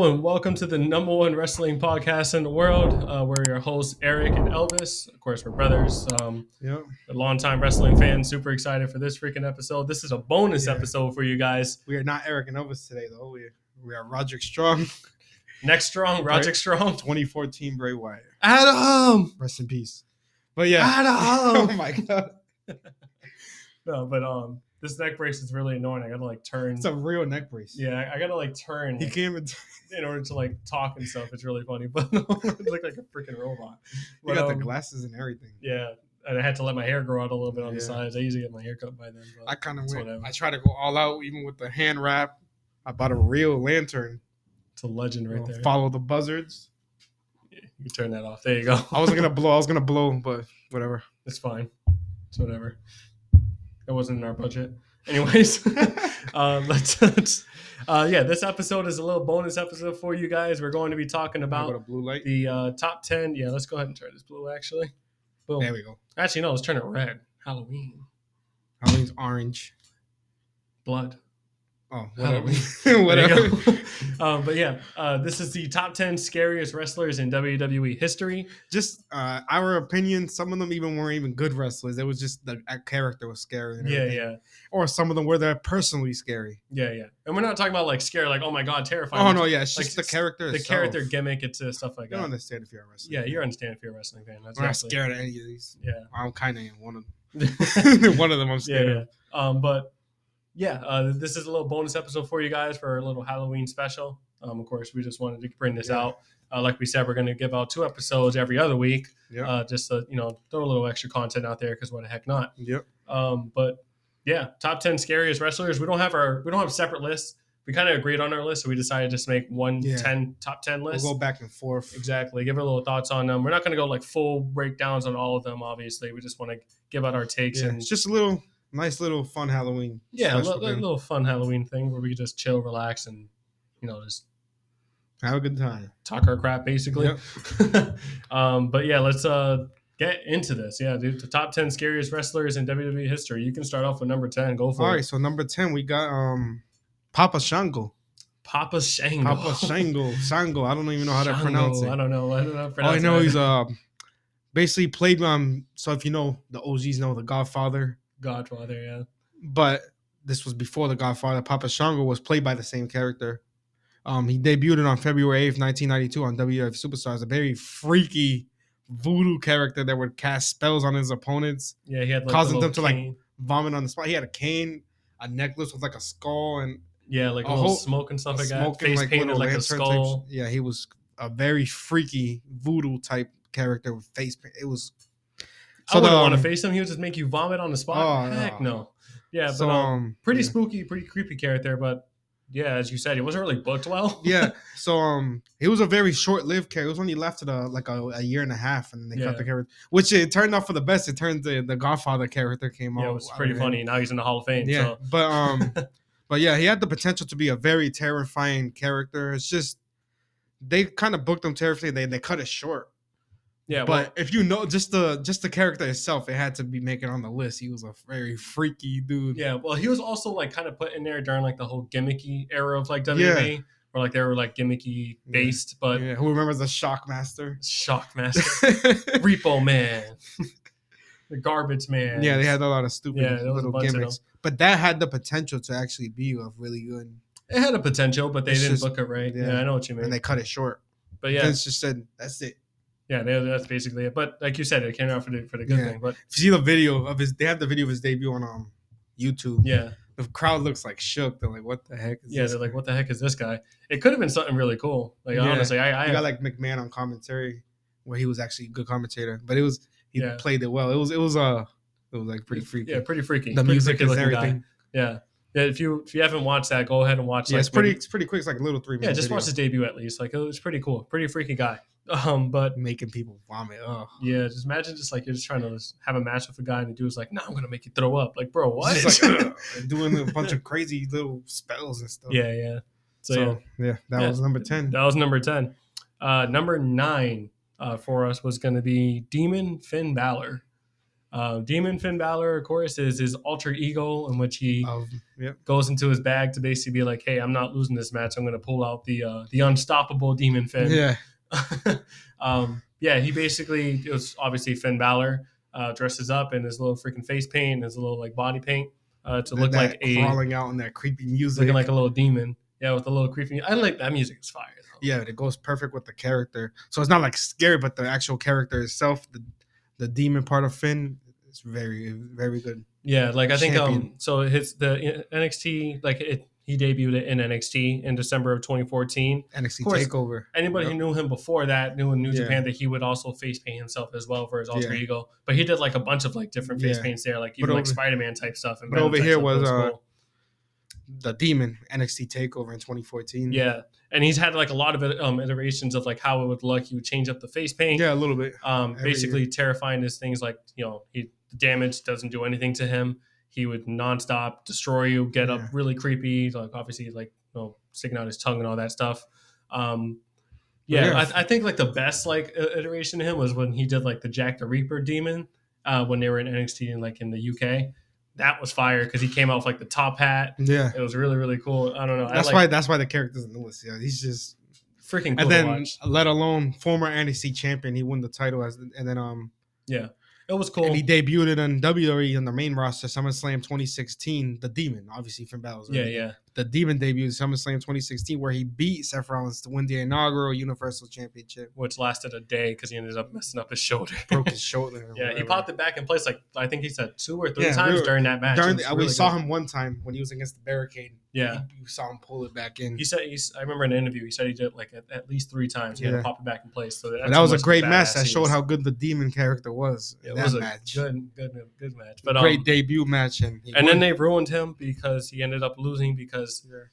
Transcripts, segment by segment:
Hello and welcome to the number one wrestling podcast in the world. We're your hosts, Eric and Elvis. Of course, we're brothers. Yep. A longtime wrestling fan. Super excited for this freaking episode. This is a bonus episode for you guys. We are not Eric and Elvis today, though. We are Roderick Strong. Next Strong, Roderick Strong. 2014 Bray Wyatt. Adam! Rest in peace. But yeah. Adam! Oh my God. No, but this neck brace is really annoying. I gotta turn. It's a real neck brace. Yeah, I gotta turn. He came in order to talk and stuff. It's really funny, but no, it looked like a freaking robot. He got the glasses and everything. Yeah, and I had to let my hair grow out a little bit on the sides. I usually get my hair cut by then. But I kind of went. I try to go all out, even with the hand wrap. I bought a real lantern. It's a legend right there. Follow the buzzards. Yeah, you can turn that off. There you go. I was gonna blow, but whatever. It's fine. It's whatever. It wasn't in our budget. Anyways, this episode is a little bonus episode for you guys. We're going to be talking about blue light. The top 10. Yeah, let's go ahead and turn this blue, actually. Boom. There we go. Actually, no, let's turn it red. Halloween. Halloween's orange. Blood. Oh, whatever. Whatever. But yeah, this is the top 10 scariest wrestlers in WWE history. Just our opinion, some of them weren't even good wrestlers. It was just the character was scary. And yeah. Or some of them were there personally scary. Yeah. And we're not talking about scary, oh my God, terrifying. Oh no, yeah, it's just the character. The character gimmick, it's stuff like that. You don't understand if you're a wrestler. Yeah, you understand if you're a wrestling fan. I'm not scared of any of these. Yeah, I'm kind of one of them. One of them I'm scared of. But yeah, this is a little bonus episode for you guys for a little Halloween special. Of course, we just wanted to bring this out. Like we said, we're going to give out 2 episodes every other week. Just to throw a little extra content out there because what the heck not. Yep. But yeah, top 10 scariest wrestlers. We don't have separate lists. We kind of agreed on our list, so we decided to just make one top 10 list. We'll go back and forth. Exactly. Give our little thoughts on them. We're not going to go full breakdowns on all of them. Obviously, we just want to give out our takes and it's just a nice little fun Halloween. Yeah, a little fun Halloween thing where we can just chill, relax, and just have a good time. Talk our crap, basically. Yep. But yeah, let's get into this. Yeah, dude, the top 10 scariest wrestlers in WWE history. You can start off with number 10. Go for it. All right, so number 10, we got Papa Shango. Papa Shango. Shango. I don't even know how to pronounce it. I don't know. All I know he's basically played so if you know, the OGs know the Godfather, yeah. But this was before the Godfather. Papa Shango was played by the same character. He debuted on February 8th, 1992 on WWF Superstars, a very freaky voodoo character that would cast spells on his opponents. Yeah, he had causing them to vomit on the spot. He had a cane, a necklace with a skull, and a little smoke and stuff like that. Face painted like a skull. Types. Yeah, he was a very freaky voodoo type character with face paint. It was. So I wouldn't want to face him. He would just make you vomit on the spot. Heck no. Yeah, but pretty spooky, pretty creepy character. But yeah, as you said, he wasn't really booked well. Yeah, so it was a very short-lived character. It was only left at a year and a a half, and they cut the character, which it turned out for the best. It turned the Godfather character came out. Yeah, it was pretty funny. Now he's in the Hall of Fame. Yeah, so. But yeah, he had the potential to be a very terrifying character. It's just they kind of booked him terrifying. They cut it short. Yeah, but if you know just the character itself, it had to be making on the list. He was a very freaky dude. Yeah, well, he was also kind of put in there during the whole gimmicky era of WWE, where they were gimmicky based. But who remembers the Shockmaster? Repo Man, the Garbage Man. Yeah, they had a lot of stupid little gimmicks. But that had the potential to actually be a really good. It had a potential, but they didn't book it right. Yeah, I know what you mean. And they cut it short. But yeah, Vince just said that's it. Yeah, that's basically it. But like you said, it came out for the good thing. But if you see the video of they have the video of his debut on YouTube. Yeah, the crowd looks shook. They're like, "What the heck?" They're like, "What the heck is this guy?" It could have been something really cool. Honestly, I got McMahon on commentary, where he was actually a good commentator, but he played it well. It was pretty freaky. Yeah, pretty freaky. The music and everything. Guy. Yeah. If you haven't watched that, go ahead and watch. Yeah, it's pretty quick. It's a little 3 minutes. Yeah, just watch his debut at least. It was pretty cool. Pretty freaky guy. But making people vomit. Oh. Yeah, just imagine you're just trying to have a match with a guy and the dude's like, "No, I'm gonna make you throw up." Bro, what? Doing a bunch of crazy little spells and stuff. Yeah. So that was number 10. That was number 10. Number 9 for us was gonna be Demon Finn Balor. Demon Finn Balor, of course, is his alter ego in which he goes into his bag to basically be like, hey, I'm not losing this match. I'm going to pull out the unstoppable Demon Finn. Yeah. He basically, it was obviously Finn Balor, dresses up in his little freaking face paint, his little like body paint to look like crawling out in that creepy music. Looking like a little demon. Yeah, with a little creepy. I like that music. It's fire, though. Yeah, it goes perfect with the character. So it's not like scary, but the actual character itself, the demon part of Finn, is very, very good. Yeah, like I think so the NXT he debuted it in NXT in December of 2014. NXT Takeover. Anybody who knew him before that knew in New Japan that he would also face paint himself as well for his alter ego. But he did like a bunch of like different face paints there, like even like Spider-Man type stuff. And but over here was cool. The Demon NXT Takeover in 2014. Yeah, and he's had like a lot of iterations of like how it would look. He would change up the face paint. Yeah, a little bit. Basically terrifying as things like the damage doesn't do anything to him. He would nonstop destroy you, get up really creepy, like obviously like sticking out his tongue and all that stuff. I think like the best like iteration of him was when he did like the Jack the Reaper demon when they were in NXT and like in the UK. That was fire because he came out with like the top hat. Yeah, it was really, really cool. I don't know. That's why the character's in the list. Yeah, he's just freaking cool. And then, to watch. Let alone former NXT champion, he won the title it was cool. And he debuted in WWE on the main roster, SummerSlam 2016. The Demon, obviously Finn Balor. The Demon debuted SummerSlam 2016, where he beat Seth Rollins to win the inaugural Universal Championship, which lasted a day because he ended up messing up his shoulder. Broke his shoulder. He popped it back in place. Like I think he said 2 or 3 times during that match. We saw him one time when he was against the barricade. Yeah, you saw him pull it back in. He said, I remember in an interview, he said he did like at least 3 times. He had to pop it back in place. So that was a great match. That showed how good the Demon character was. It was a match. Good match. But great debut match, and then they ruined him because he ended up losing because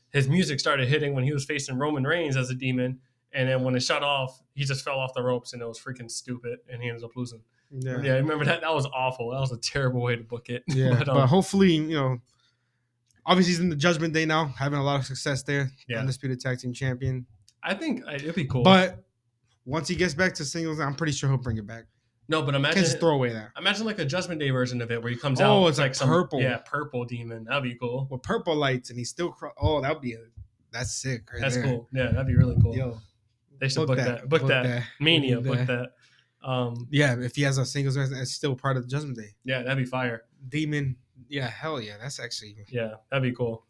his music started hitting when he was facing Roman Reigns as a demon, and then when it shut off, he just fell off the ropes, and it was freaking stupid, and he ended up losing. Yeah, I remember that. That was awful. That was a terrible way to book it. Yeah, but hopefully, obviously he's in the Judgment Day now, having a lot of success there. Yeah, Undisputed Tag Team Champion. I think it'd be cool. But once he gets back to singles, I'm pretty sure he'll bring it back. No, but imagine just throw away that. Imagine like a Judgment Day version of it where he comes out. Oh, it's like purple. Purple demon. That'd be cool. With purple lights, and he's still. That's sick. That's cool. Yeah, that'd be really cool. Yo, they should book that. Book that. Mania. Book that. If he has a singles version, it's still part of the Judgment Day. Yeah, that'd be fire. Demon. Yeah, hell yeah. That's actually. Yeah, that'd be cool.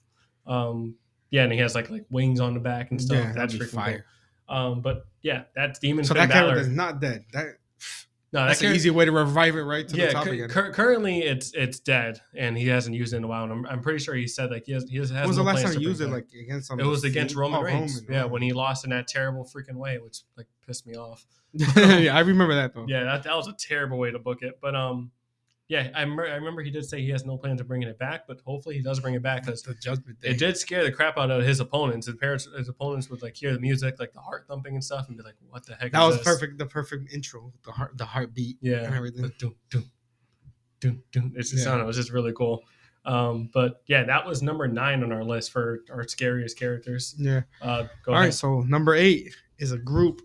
And he has like wings on the back and stuff. Yeah, that's fire. Cool. But yeah, that's Demon. So Finn that character is not dead. That's an easy way to revive it right to the top again. Currently, it's dead, and he hasn't used it in a while. And I'm pretty sure he said like he has. When was the last time he used it? Like against something? It was against Roman Reigns. When he lost in that terrible freaking way, which like pissed me off. Yeah, I remember that though. Yeah, that was a terrible way to book it. But I remember he did say he has no plans of bringing it back, but hopefully he does bring it back because it did scare the crap out of his opponents. His opponents would like hear the music, like the heart thumping and stuff, and be like, "What the heck?" That was perfect. The perfect intro, the heartbeat, and everything. It's just, I don't know, it was just really cool. But yeah, that was number 9 on our list for our scariest characters. Yeah. Go ahead. All right, so number 8 is a group.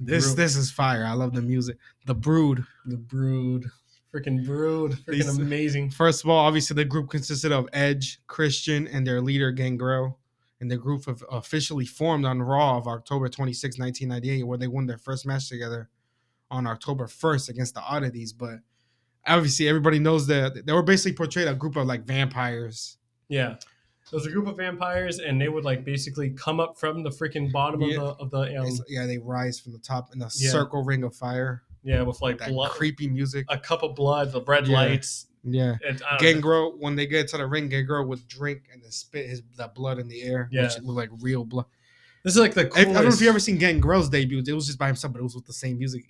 This is fire. I love the music. The Brood. Freaking Brood. Freaking amazing. First of all, obviously the group consisted of Edge, Christian, and their leader Gangrel. And the group officially formed on Raw of October 26, 1998, where they won their first match together on October 1st against the Oddities. But obviously everybody knows that they were basically portrayed a group of like vampires. Yeah. It was a group of vampires, and they would like basically come up from the freaking bottom of the they rise from the top in a circle ring of fire. Yeah, with like that blood, creepy music, a cup of blood, the red lights. Yeah, Gangrel, when they get to the ring, Gangrel would drink and then spit that blood in the air, which looked like real blood. This is like the coolest. I don't know if you ever seen Gangrel's debut. It was just by himself, but it was with the same music.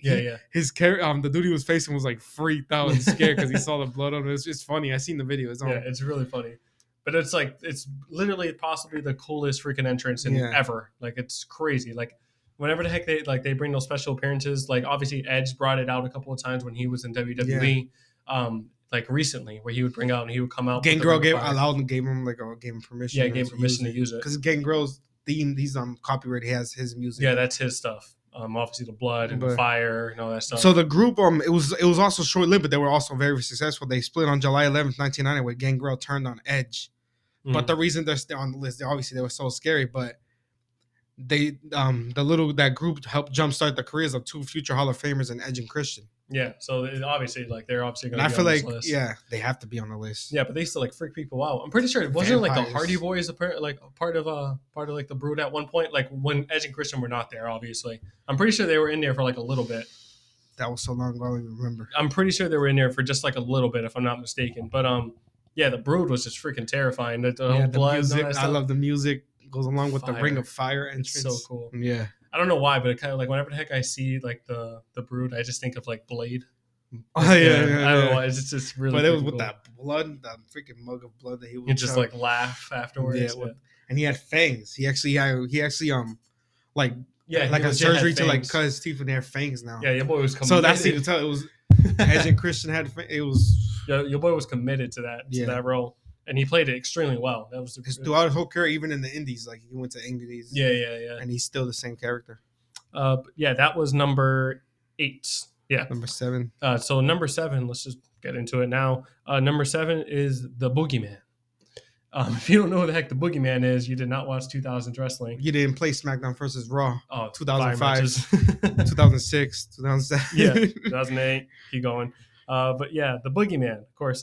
His character, the dude he was facing was like freaked out and scared because he saw the blood on it. It's just funny. I seen the video. It's really funny. But it's literally possibly the coolest freaking entrance ever. Like it's crazy. Like whenever the heck they bring those special appearances, like obviously Edge brought it out a couple of times when he was in WWE, like recently, where he would bring out and he would come out. Gangrel gave him permission. Yeah, gave him permission to use it because Gangrel's theme, he's copyright. He has his music. Yeah, that's his stuff. Obviously the blood and the fire and all that stuff. So the group, it was also short lived, but they were also very successful. They split on July 11th, 1990, when Gangrel turned on Edge. But the reason they're still on the list, obviously they were so scary, but they that group helped jumpstart the careers of two future Hall of Famers in Edge and Christian. Yeah, so obviously they're obviously going to be on this list. Yeah, they have to be on the list. Yeah, but they still freak people out. I'm pretty sure it wasn't like the Hardy Boys part of like the Brood at one point, like when Edge and Christian were not there. Obviously, I'm pretty sure they were in there for like a little bit. That was so long ago, I don't even remember. I'm pretty sure they were in there for just like a little bit, if I'm not mistaken. But yeah, the Brood was just freaking terrifying. The whole blood, music, I love the music. Goes along with the Ring of Fire entrance. It's so cool. Yeah. I don't know why, but it kind of like whenever the heck I see like the Brood, I just think of like Blade. Oh yeah, I don't know why. It's just really. But it was with that blood, that freaking mug of blood that he would. You just like laugh afterwards. Yeah, and he had fangs. He actually like a surgery to like cut his teeth when they have fangs now. Yeah, your boy was committed. So that's you can tell it was Edge and Christian had it was. Yeah, your boy was committed to that role. And he played it extremely well. That was throughout his whole career, even in the Indies, like he went to Indies. Yeah. And he's still the same character. Yeah, that was number 8. Yeah, number 7. So number 7, let's just get into it now. Number 7 is the Boogeyman. If you don't know who the heck the Boogeyman is, you did not watch 2000s wrestling. You didn't play SmackDown versus Raw. Oh, 2005, 2006, 2007. Yeah, 2008. Keep going. But yeah, the Boogeyman, of course.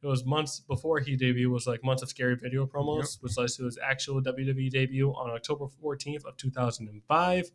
It was months before he debuted. Was like months of scary video promos, which led to his actual WWE debut on October 14th of 2005.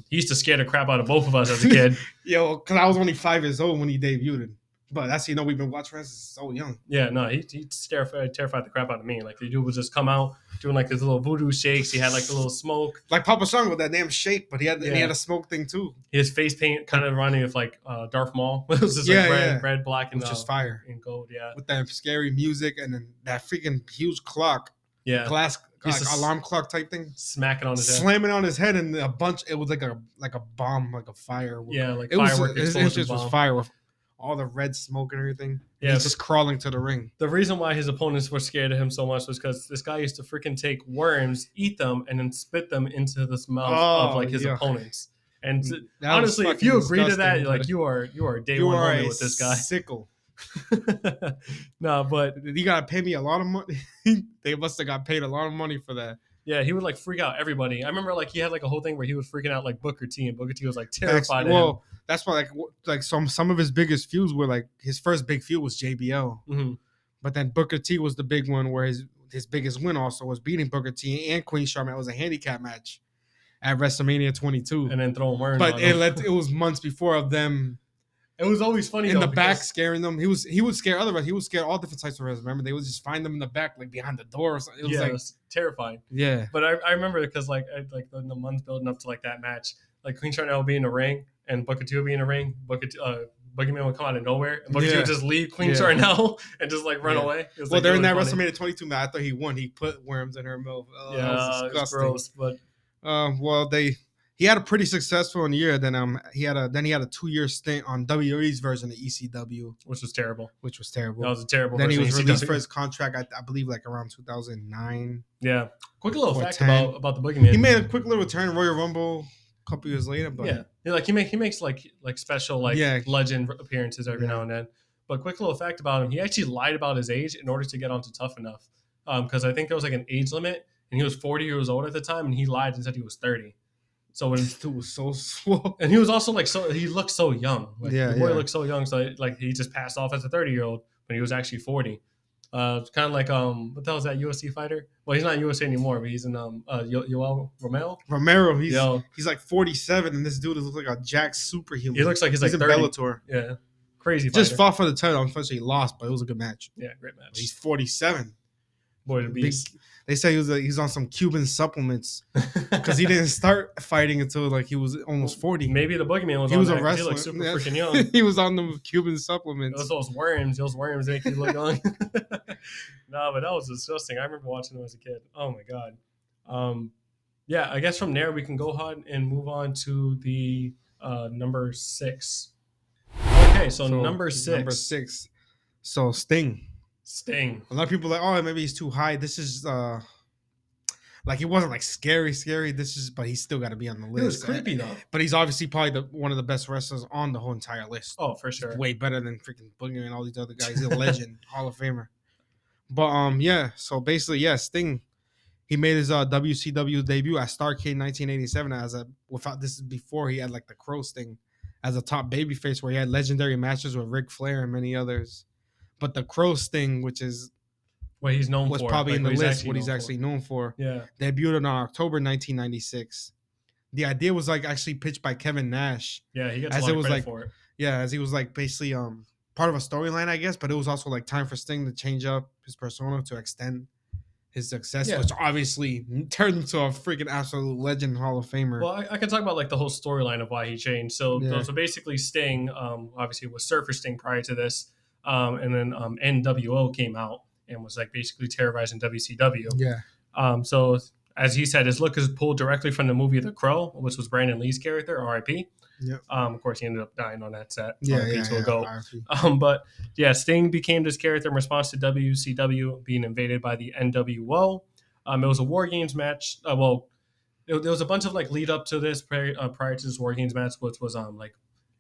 He used to scare the crap out of both of us as a kid. Yo, because I was only 5 years old when he debuted. But that's we've been watching wrestling so young. Yeah, no, he terrified the crap out of me. Like the dude would just come out doing like his little voodoo shakes. He had like the little smoke, like Papa Shango with that damn shake. But he had a smoke thing too. His face paint kind of reminding of like Darth Maul. It was just like red, black, and just fire and gold. Yeah, with that scary music and then that freaking huge clock. Yeah, glass like alarm clock type thing. Smacking on his head, slamming on his head, and a bunch. It was like a bomb, like a fire. Yeah, like firework. His entrance was fire with all the red smoke and everything. Yeah, he's just crawling to the ring. The reason why his opponents were scared of him so much was because this guy used to freaking take worms, eat them, and then spit them into the mouth of like his opponents. And honestly, if you agree to that, like you are day one homie with this guy. Sickle. No, but you gotta pay me a lot of money. They must have got paid a lot of money for that. Yeah, he would like freak out everybody. I remember like he had like a whole thing where he was freaking out like Booker T, and Booker T was like terrified of him. That's why like some of his biggest feuds were like his first big feud was JBL, but then Booker T was the big one where his biggest win also was beating Booker T and Queen Charlotte. It was a handicap match at WrestleMania 22, and then throwing worms. But it was months before of them. It was always funny in the back scaring them. He would scare other wrestlers. He would scare all different types of wrestlers. Remember, they would just find them in the back, like behind the door or something. It was terrifying. Yeah, but I remember because like the months building up to like that match, like Queen Charlotte would be in the ring and Booker T would be in the ring. Boogeyman would come out of nowhere and Booker T would just leave Queen Charlotte and just like run away. It was, during that WrestleMania 22 match, I thought he won. He put worms in her mouth. Oh, that was disgusting. It was gross, but he had a pretty successful year. Then he had a 2-year stint on WWE's version of ECW, which was terrible. That was a terrible. Then he was released for his contract, I believe, like around 2009. Yeah. Quick little fact about the Boogeyman. He made a quick little return in Royal Rumble a couple years later, but like he makes like special legend appearances every now and then. But quick little fact about him: he actually lied about his age in order to get onto Tough Enough, because I think there was like an age limit, and he was 40 years old at the time, and he lied and said he was 30. So when it was so slow, and he was also like he looked so young. Like, the boy looked so young, so like he just passed off as a 30-year-old, but he was actually 40. It's kind of like what the hell is that UFC fighter? Well, he's not in UFC anymore, but he's in Yoel Romero. Romero, he's like 47, and this dude looks like a jacked superhuman. He looks like he's like in 30. Bellator. Yeah, crazy. Fighter. Just fought for the title. Unfortunately, he lost, but it was a good match. Yeah, great match. He's 47. Boy, the beast. They say he's on some Cuban supplements because he didn't start fighting until like he was almost 40. Maybe the Boogeyman was. He was a wrestler. He looked super freaking young. He was on the Cuban supplements. Those worms make you look young. No, but that was disgusting. I remember watching them as a kid. Oh my god. Yeah, I guess from there we can go ahead and move on to the number 6. Okay, so number 6. Number 6. So Sting. A lot of people are like, oh, maybe he's too high. This is Like it wasn't like scary. This is, but he's still got to be on the list. It was creepy though. But he's obviously probably one of the best wrestlers on the whole entire list. Oh, for sure. He's way better than freaking Boogie and all these other guys. He's a legend, Hall of Famer. But yeah. So basically, yeah, Sting. He made his WCW debut at Starrcade in 1987 this is before he had like the Crow Sting as a top babyface, where he had legendary matches with Ric Flair and many others. But the Crow Sting, which is what he's known was for, probably like in the list, what he's actually known for. Yeah. Debuted on October 1996. The idea was like actually pitched by Kevin Nash. Yeah, he gets a lot of credit for it. Yeah, as he was like basically part of a storyline, I guess, but it was also like time for Sting to change up his persona to extend his success, which obviously turned him to a freaking absolute legend, Hall of Famer. Well, I can talk about like the whole storyline of why he changed. So basically, Sting, obviously was Surfer Sting prior to this, and then NWO came out and was like basically terrorizing WCW. Yeah. So as he said, his look is pulled directly from the movie The Crow, which was Brandon Lee's character, R.I.P. Yep. Of course, he ended up dying on that set. Ago. But yeah, Sting became this character in response to WCW being invaded by the NWO. It was a War Games match. There was a bunch of like lead up to this prior to this War Games match, which was like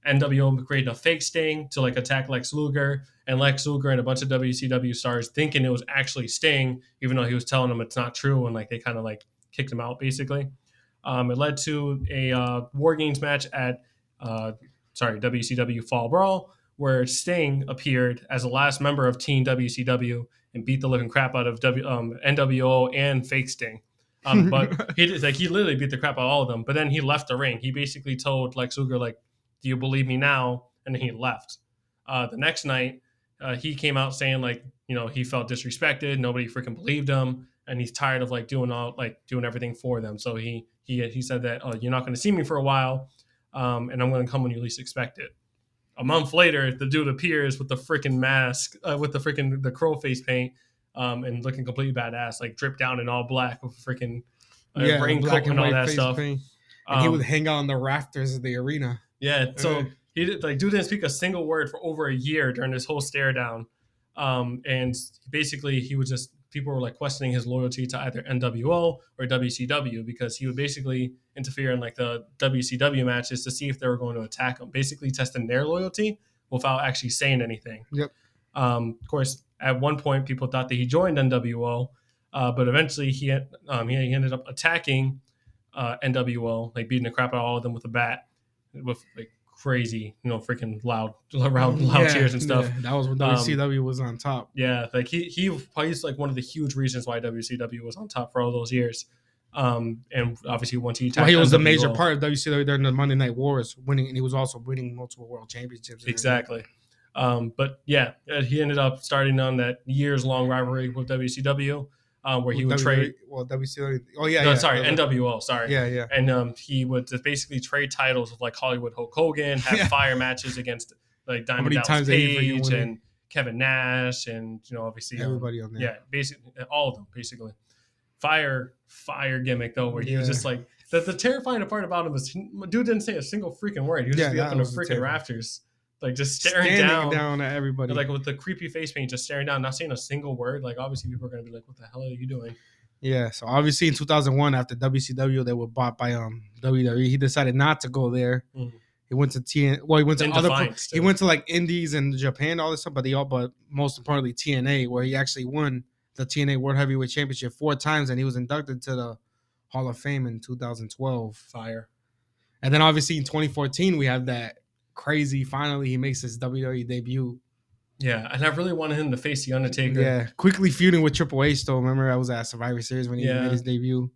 NWO created a fake Sting to like attack Lex Luger, and Lex Luger and a bunch of WCW stars thinking it was actually Sting, even though he was telling them it's not true, and like they kind of like kicked him out basically. It led to a War Games match at WCW Fall Brawl, where Sting appeared as the last member of Team WCW and beat the living crap out of NWO and fake Sting. But he literally beat the crap out of all of them. But then he left the ring. He basically told Lex Luger, like, "Do you believe me now?" And then he left. The next night, he came out saying like, he felt disrespected. Nobody freaking believed him, and he's tired of like doing everything for them. So he said that, "Oh, you're not going to see me for a while, and I'm going to come when you least expect it." A month later, the dude appears with the freaking mask, with the crow face paint, and looking completely badass, like dripped down in all black with freaking raincoat and all that stuff. Paint. And he would hang out on the rafters of the arena. Yeah, so he dude didn't speak a single word for over a year during this whole stare down, and basically people were like questioning his loyalty to either NWO or WCW, because he would basically interfere in like the WCW matches to see if they were going to attack him, basically testing their loyalty without actually saying anything. Yep. Of course, at one point, people thought that he joined NWO, but eventually he ended up attacking NWO, like beating the crap out of all of them with a bat, with like crazy, freaking loud cheers and stuff. Yeah, that was when WCW was on top. Yeah, like he probably is like one of the huge reasons why WCW was on top for all those years. And obviously once he attacked, he was a major part of WCW during the Monday Night Wars, winning, and he was also winning multiple world championships. Exactly. But yeah, he ended up starting on that years-long rivalry with WCW, where he would trade. Well, WCW. Oh yeah, NWO. Sorry. Yeah. And he would just basically trade titles with like Hollywood Hulk Hogan, have fire matches against like Diamond Dallas Page and Kevin Nash, and obviously everybody on there. Yeah, basically all of them. Basically, fire gimmick though, where he was just like the terrifying part about him was dude didn't say a single freaking word. He would just be up in the freaking rafters. Like just staring down at everybody, like with the creepy face paint, just staring down, not saying a single word. Like obviously people are gonna be like, "What the hell are you doing?" Yeah. So obviously in 2001, after WCW they were bought by WWE, he decided not to go there. He went to he went to he went to like Indies and Japan, all this stuff, but most importantly TNA, where he actually won the TNA World Heavyweight Championship 4 times, and he was inducted to the Hall of Fame in 2012. Fire. And then obviously in 2014 we have that crazy. Finally, he makes his WWE debut. Yeah, and I really wanted him to face the Undertaker. Yeah, quickly feuding with Triple H. Though, remember I was at Survivor Series when he made his debut.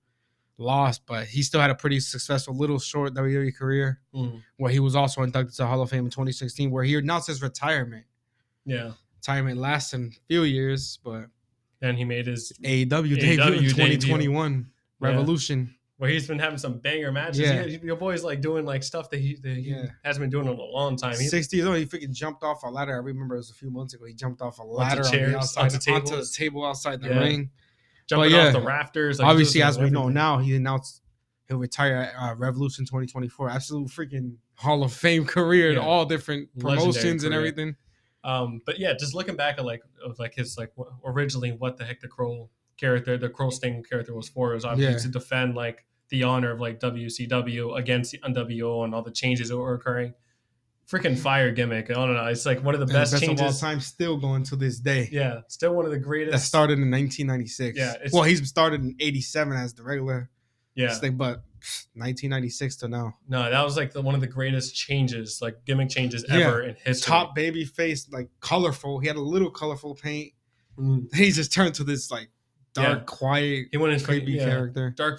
Lost, but he still had a pretty successful little short WWE career, where he was also inducted to the Hall of Fame in 2016, where he announced his retirement. Yeah, retirement lasted a few years, but then he made his AEW debut in 2021 Revolution. Where he's been having some banger matches. Yeah. Your boy's like doing like stuff that he hasn't been doing in a long time. 60 years old, he freaking jumped off a ladder. I remember it was a few months ago. He jumped off a ladder onto the table outside the ring. Jumping off the rafters. Like obviously, as we know now, he announced he'll retire at Revolution 2024. Absolute freaking Hall of Fame career in all different promotions and everything. But yeah, just looking back at like his like originally what the heck the Crow character, the Crow Sting character was for. It was obviously to defend like the honor of like WCW against the NWO and all the changes that were occurring. Freaking fire gimmick. I don't know. It's like one of the best changes of all time, still going to this day. Yeah, still one of the greatest. That started in 1996. Yeah, well, he's started in 87 as the regular. Yeah, thing, but 1996 to now. No, that was like one of the greatest changes, like gimmick changes ever in history. Top baby face, like colorful. He had a little colorful paint. He just turned to this like dark, quiet, he went in creepy character. Dark,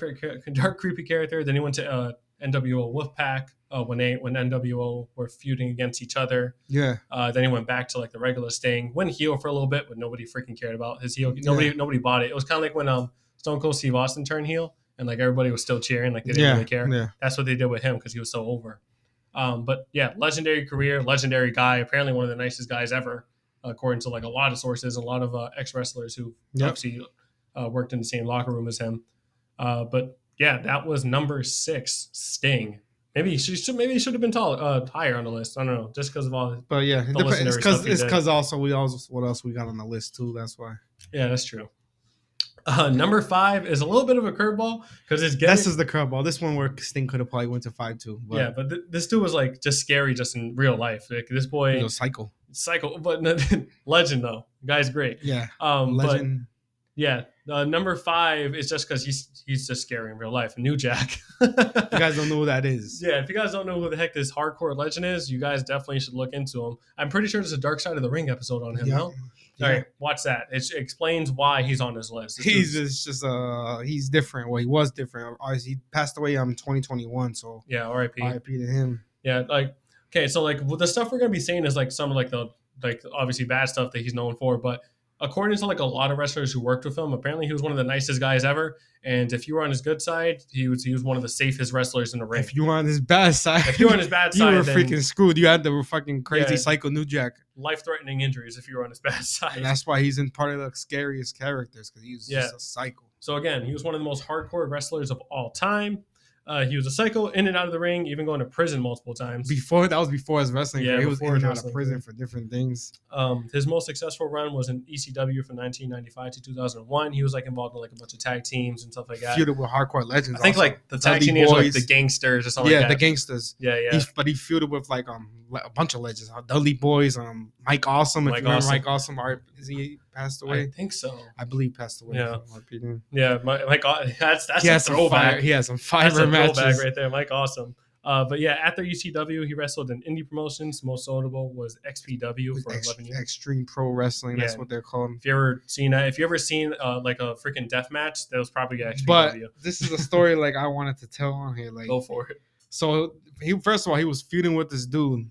creepy character. Then he went to NWO Wolfpack when NWO were feuding against each other. Yeah. Then he went back to like the regular Sting. Went heel for a little bit, but nobody freaking cared about his heel. Nobody bought it. It was kind of like when Stone Cold Steve Austin turned heel, and like everybody was still cheering, like they didn't really care. Yeah. That's what they did with him because he was so over. But yeah, legendary career, legendary guy. Apparently one of the nicest guys ever, according to like a lot of sources, a lot of ex wrestlers who obviously worked in the same locker room as him. But yeah, that was number 6, Sting. Maybe he should have been higher on the list. I don't know, just because of all. But yeah, it's because also what else we got on the list too. That's why. Yeah, that's true. Number 5 is a little bit of a curveball because it's this is the curveball. This one where Sting could have probably went to 5 too. But. Yeah, but this dude was like just scary, just in real life. Like this boy, he was psycho, but legend though. The guy's great. Yeah, legend. But, yeah, number 5 is just because he's just scary in real life. New Jack. You guys don't know who that is. Yeah, if you guys don't know who the heck this hardcore legend is, you guys definitely should look into him. I'm pretty sure there's a Dark Side of the Ring episode on him. Yeah. No? Yeah. All right, watch that. It explains why he's on this list. He's different. Well, he was different. He passed away in 2021. So yeah, R.I.P. R.I.P. to him. Yeah, like okay, so like the stuff we're gonna be saying is like some of like the obviously bad stuff that he's known for, but according to like a lot of wrestlers who worked with him, apparently he was one of the nicest guys ever. And if you were on his good side, he was one of the safest wrestlers in the ring. If you were on his bad side, you were freaking screwed. You had the fucking crazy psycho New Jack. Life-threatening injuries if you were on his bad side. And that's why he's in part of the scariest characters because he was just a psycho. So again, he was one of the most hardcore wrestlers of all time. He was a psycho, in and out of the ring, even going to prison multiple times. That was before his wrestling career. He was in and out of prison for different things. His most successful run was in ECW from 1995 to 2001. He was like involved in like a bunch of tag teams and stuff like that. Feuded with hardcore legends. I think like the tag team names were like the Gangsters or something like that. Yeah, the Gangsters. Yeah. But he feuded with like a bunch of legends. Dudley Boys, Mike Awesome. If you remember Mike Awesome, is he passed away? I think so. I believe passed away. Yeah. Mike that's a throwback. He has some fire matches. Throwback right there, Mike Awesome. But yeah, after ECW, he wrestled in indie promotions. Most notable was XPW for 11 years. Extreme Pro Wrestling, that's what they're called. If you ever seen that, like a freaking death match, that was probably XPW. But this is a story like I wanted to tell on here. Like, go for it. So first of all, he was feuding with this dude,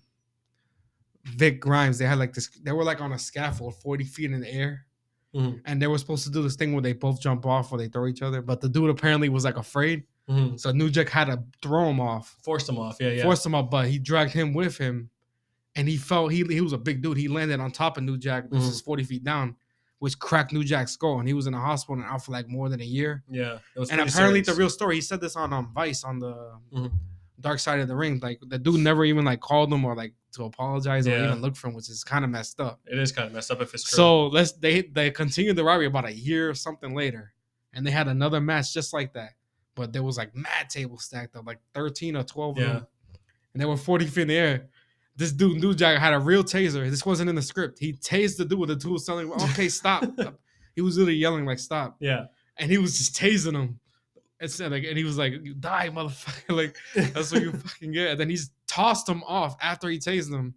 Vic Grimes. They had like this. They were like on a scaffold, 40 feet in the air. Mm-hmm. And they were supposed to do this thing where they both jump off or they throw each other. But the dude apparently was like afraid. Mm-hmm. So New Jack had to throw him off. Forced him off, yeah. Forced him off, but he dragged him with him. And he felt, he was a big dude. He landed on top of New Jack. This is 40 feet down, which cracked New Jack's skull. And he was in the hospital and out for like more than a year. Yeah. And apparently the real story, he said this on Vice on the Dark Side of the Ring. Like the dude never even like called him or like to apologize or even look for him, which is kind of messed up. It is kind of messed up if it's true. So they continued the rivalry about a year or something later. And they had another match just like that. But there was like mad tables stacked up, like 13 or 12 of them. And they were 40 feet in the air. This dude, New Jack, had a real taser. This wasn't in the script. He tased the dude with the tool telling him, okay, stop. He was literally yelling like, stop. Yeah. And he was just tasing him. And he was like, you die, motherfucker. Like, that's what you fucking get. And then he's tossed him off after he tased him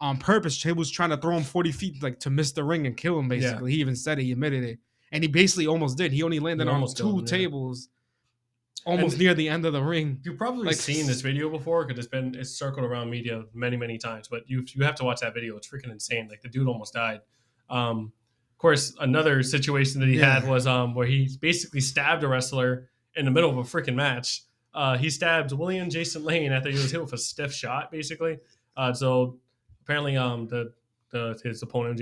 on purpose. He was trying to throw him 40 feet like to miss the ring and kill him, basically. Yeah. He even said it. He admitted it. And he basically almost did. He only landed on two tables. Almost near the end of the ring. You've probably seen this video before because it's circled around media many, many times. But you have to watch that video. It's freaking insane. Like the dude almost died. Of course, another situation that he had was where he basically stabbed a wrestler in the middle of a freaking match. He stabbed William Jason Lane after he was hit with a stiff shot, basically. So apparently, his opponent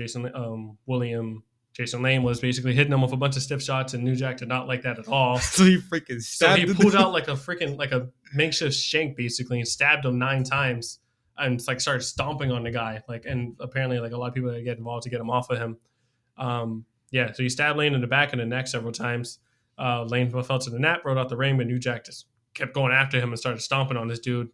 William Jason Lane was basically hitting him with a bunch of stiff shots, and New Jack did not like that at all. So he freaking stabbed he pulled out like a makeshift shank basically and stabbed him 9 times and like started stomping on the guy. And apparently like a lot of people that get involved to get him off of him. Yeah, so he stabbed Lane in the back and the neck several times. Lane fell to the mat, rode out the ring, but New Jack just kept going after him and started stomping on this dude.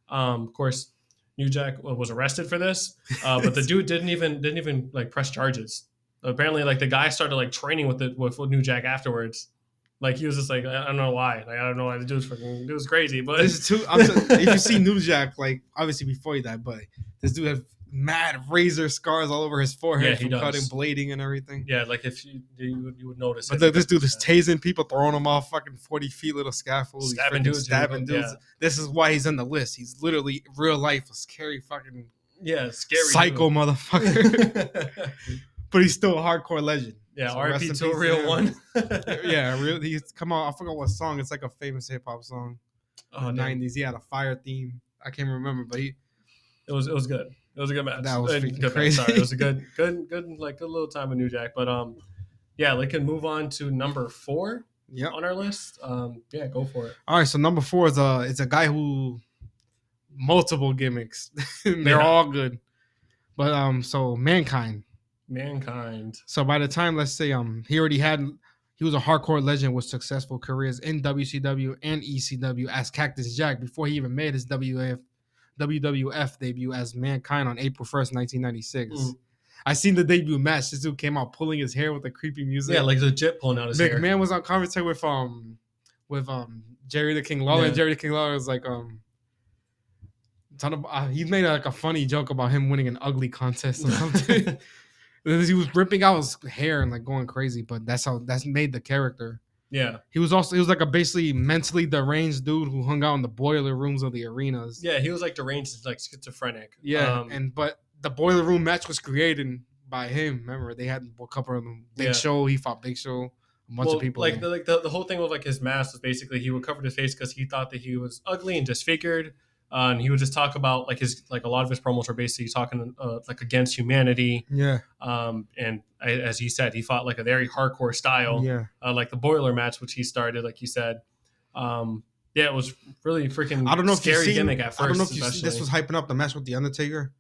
Of course, New Jack was arrested for this, but the dude didn't even like press charges. Apparently, like the guy started like training with New Jack afterwards. Like he was just like, I don't know why. Like I don't know why the dude's crazy. But this is too. If you see New Jack, like obviously before he died, but this dude has mad razor scars all over his forehead from cutting, blading, and everything. Yeah, like if you would notice. But this dude is tasing people, throwing them off fucking 40 feet, little scaffolds, stabbing dudes. Yeah. This is why he's on the list. He's literally real life a scary fucking scary psycho dude. Motherfucker. But he's still a hardcore legend. Yeah, so RIP to a real one. Yeah, really. He's come on. I forgot what song. It's like a famous hip hop song. In the 90s. He had a fire theme. I can't remember, but it was good. It was a good match. That was good crazy. Match. Sorry. It was a good little time with New Jack. But we can move on to number 4 on our list. Go for it. All right, so number 4 is it's a guy who multiple gimmicks. They're all good. But so Mankind. So by the time, let's say he was a hardcore legend with successful careers in WCW and ECW as Cactus Jack before he even made his WWF debut as Mankind on April 1st, 1996. I seen the debut match. This dude came out pulling his hair with the creepy music. Yeah, like legit pulling out his hair. McMahon was on commentary with Jerry the King Lawler. And Jerry the King Lawler was like he made like a funny joke about him winning an ugly contest or something. He was ripping out his hair and like going crazy, but that's made the character. Yeah. He was like a basically mentally deranged dude who hung out in the boiler rooms of the arenas. Yeah, he was like deranged, like schizophrenic. Yeah, but the boiler room match was created by him. Remember, they had a couple of them. Big Show, he fought Big Show. A bunch of people. Like the whole thing with like his mask was basically he would cover his face because he thought that he was ugly and disfigured. And he would just talk about like a lot of his promos were basically talking like against humanity. Yeah. And as he said, he fought like a very hardcore style. Yeah. Like the boiler match, which he started, like you said. It was really freaking. I don't know if scary gimmick at first. I don't know if this was hyping up the match with the Undertaker.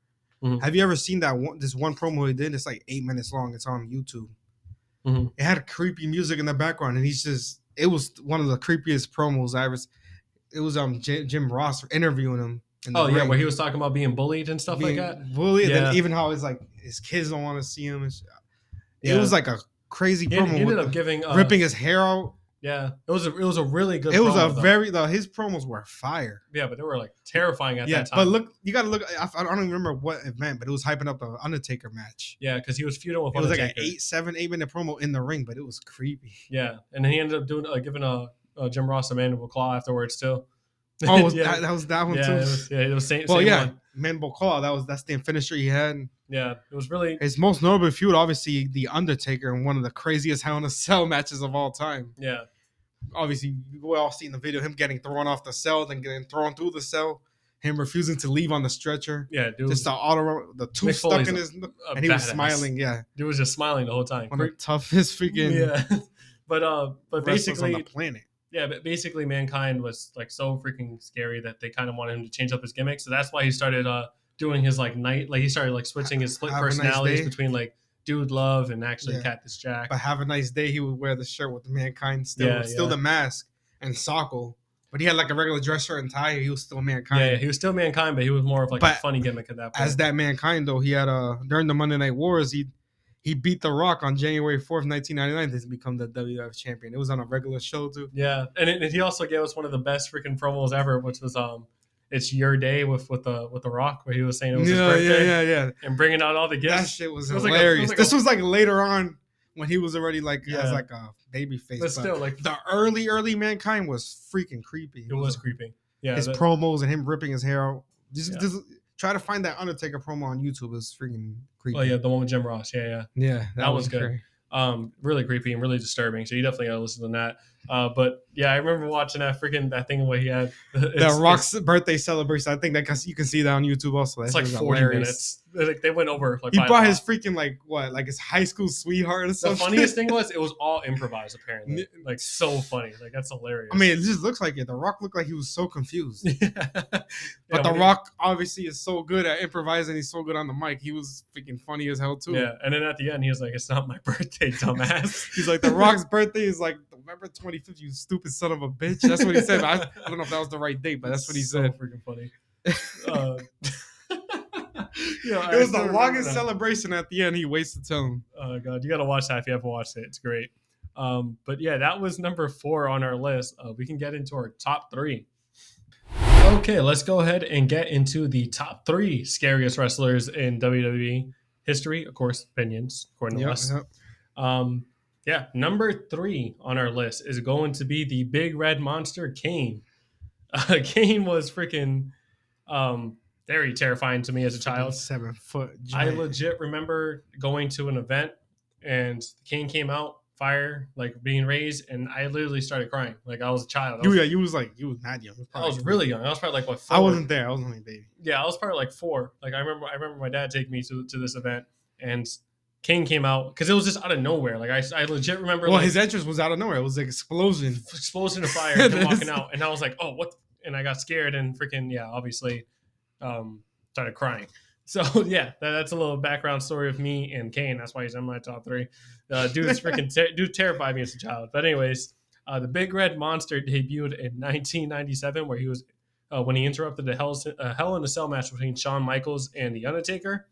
Mm-hmm. Have you ever seen this one promo he did? It's like 8 minutes long. It's on YouTube. Mm-hmm. It had creepy music in the background, and it was one of the creepiest promos I ever. It was Jim Ross interviewing him. Where he was talking about being bullied and stuff like that. Bullied, and then even how it's like his kids don't want to see him. It was like a crazy promo. He ended up giving ripping his hair out. Yeah, it was a really good. His promos were fire. Yeah, but they were like terrifying at that time. But look, you got to look. I don't even remember what it meant, but it was hyping up the Undertaker match. Yeah, because he was feuding with. It was like an 8 minute promo in the ring, but it was creepy. Yeah, and then he ended up doing giving Jim Ross a mandible claw afterwards too. Oh, that was that one too. It was same. Well, same yeah, one. mandible claw. That's the finisher he had. Yeah, it was really his most notable feud. Obviously, the Undertaker in one of the craziest Hell in a Cell matches of all time. Yeah. Obviously, we all seen the video, him getting thrown off the cell, then getting thrown through the cell, him refusing to leave on the stretcher. Yeah, dude. Just the tooth stuck in his, and he was smiling. Yeah, dude was just smiling the whole time. One of the toughest freaking. Yeah, but basically on the planet. Yeah, but basically, Mankind was like so freaking scary that they kind of wanted him to change up his gimmick. So that's why he started doing his he started switching his split personalities between like Dude Love and actually Cactus Jack. But Have a Nice Day, he would wear the shirt with the Mankind still the mask and sockle. But he had like a regular dress shirt and tie. He was still Mankind. Yeah, he was still Mankind, but he was more of like a funny gimmick at that point. As that Mankind though, he had during the Monday Night Wars, he beat The Rock on January 4th, 1999 to become the WWF champion. It was on a regular show too. Yeah, and he also gave us one of the best freaking promos ever, which was "It's Your Day" with the Rock, where he was saying it was his birthday. Yeah, and bringing out all the gifts. That shit was hilarious. This was like later on when he was already as like a baby face. But still, like the early Mankind was freaking creepy. It was creepy. Yeah, his promos and him ripping his hair out. Just try to find that Undertaker promo on YouTube. It's freaking creepy. Oh yeah, the one with Jim Ross. Yeah, that was good. Great. Really creepy and really disturbing. So you definitely gotta listen to that. But yeah, I remember watching that thing where he had The Rock's birthday celebration. I think that you can see that on YouTube also. It's like 40 minutes. Like they went over like he brought his freaking like his high school sweetheart or something. The funniest thing was it was all improvised apparently. Like so funny. Like that's hilarious. I mean, it just looks like it. The Rock looked like he was so confused. But The Rock obviously is so good at improvising. He's so good on the mic. He was freaking funny as hell too. Yeah, and then at the end he was like, "It's not my birthday, dumbass." He's like, "The Rock's birthday is like November 25th. You stupid son of a bitch." That's what he said. I don't know if that was the right date, but that's what he said. Freaking funny. It was the longest celebration at the end. He wasted time. Oh god, you gotta watch that if you haven't watched it. It's great. But yeah, that was number 4 on our list. We can get into our top 3. Okay, let's go ahead and get into the top 3 scariest wrestlers in WWE history. Of course, opinions, according to us. Yep. Number 3 on our list is going to be the big red monster, Kane. Kane was freaking very terrifying to me as a child. 7 foot giant. I legit remember going to an event and Kane came out, fire like being raised, and I literally started crying. Like I was a child. You was not young. I was really young. I was probably like 4. I wasn't there. I was only a baby. Yeah, I was probably like 4. Like I remember my dad taking me to this event, and Kane came out because it was just out of nowhere. Like I legit remember. Well, his entrance was out of nowhere. It was like explosion of fire, and him walking out, and I was like, oh, what? And I got scared and freaking obviously, started crying. So yeah, that's a little background story of me and Kane. That's why he's in my top 3. Dude terrified me as a child. But anyways, the Big Red Monster debuted in 1997, where he was when he interrupted the Hell in a Cell match between Shawn Michaels and The Undertaker.